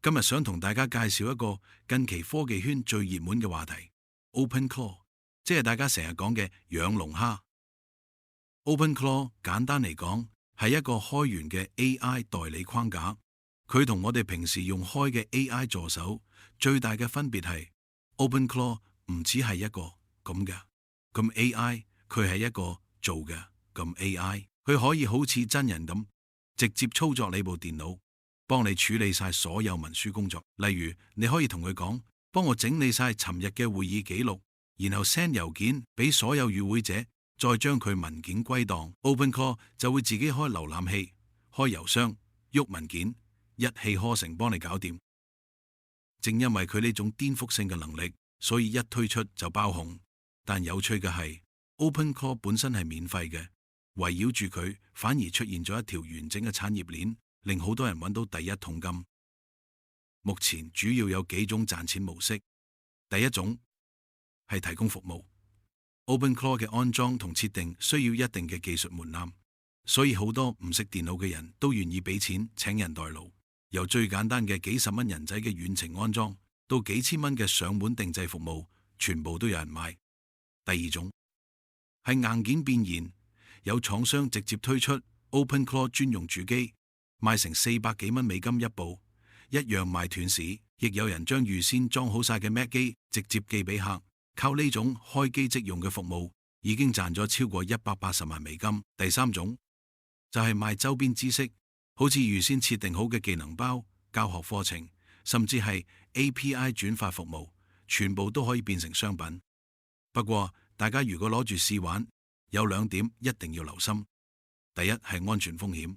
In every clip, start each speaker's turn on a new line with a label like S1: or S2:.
S1: 今日想同大家介紹一個近期科技圈最熱門嘅話題 ——OpenClaw， 即係大家成日講嘅養龍蝦。OpenClaw 簡單嚟講係一個開源嘅 AI 代理框架，佢同我哋平時用開嘅 AI 助手最大嘅分別係 OpenClaw 唔只係一個咁嘅咁 AI， 佢係一個做嘅咁 AI， 佢可以好似真人咁直接操作你部電腦，幫你處理晒所有文書工作。例如你可以同佢講，幫我整理晒尋日嘅會議記錄，然後 send 郵件俾所有與會者，再將佢文件歸檔。OpenClaw 就會自己開瀏覽器、開郵箱、喐文件，一氣呵成幫你搞掂。正因為佢呢種顛覆性嘅能力，所以一推出就爆紅。但有趣嘅係 ，OpenClaw 本身係免費嘅，圍繞住佢反而出現咗一條完整嘅產業鏈，令好多人揾到第一桶金。目前主要有幾種賺錢模式。第一種係提供服務。OpenClaw 嘅安裝同設定需要一定嘅技術門檻，所以好多唔識電腦嘅人都願意俾錢請人代勞。由最簡單嘅幾十蚊人仔嘅遠程安裝，到幾千蚊嘅上門定製服務，全部都有人買。第二種係硬件變現，有廠商直接推出 OpenClaw 專用主機，賣成400幾蚊美金一部，一樣賣斷市。亦有人將預先裝好晒嘅 Mac 機直接寄俾客，靠呢種開機即用嘅服務，已經賺咗超過180萬美金。第三種就係賣周邊知識，好似預先設定好嘅技能包、教學課程，甚至係 API 轉發服務，全部都可以變成商品。不過大家如果攞住試玩，有兩點一定要留心。第一係安全風險。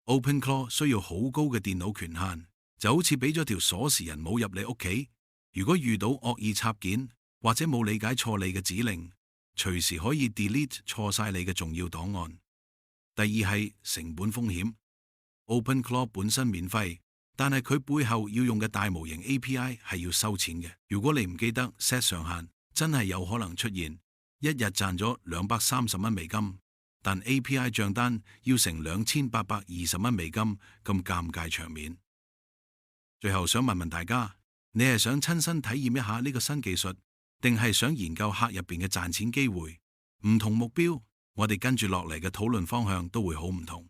S1: OpenClaw 需要好高嘅電腦權限，就好似俾咗條鎖匙人冇入你屋企，如果遇到惡意插件或者冇理解錯你嘅指令，隨時可以 delete 錯晒你嘅重要檔案。第二係成本風險。OpenClaw 本身免費，但係佢背後要用嘅大模型 API 係要收錢嘅。如果你唔記得 set 上限，真係有可能出現一日賺咗230蚊美金，但 API 賬單要成2820蚊美金，咁尷尬場面。最後想問問大家，你係想親身體驗一下呢個新技術，定係想研究客入邊嘅賺錢機會？唔同目標，我哋跟住落嚟嘅討論方向都會好唔同。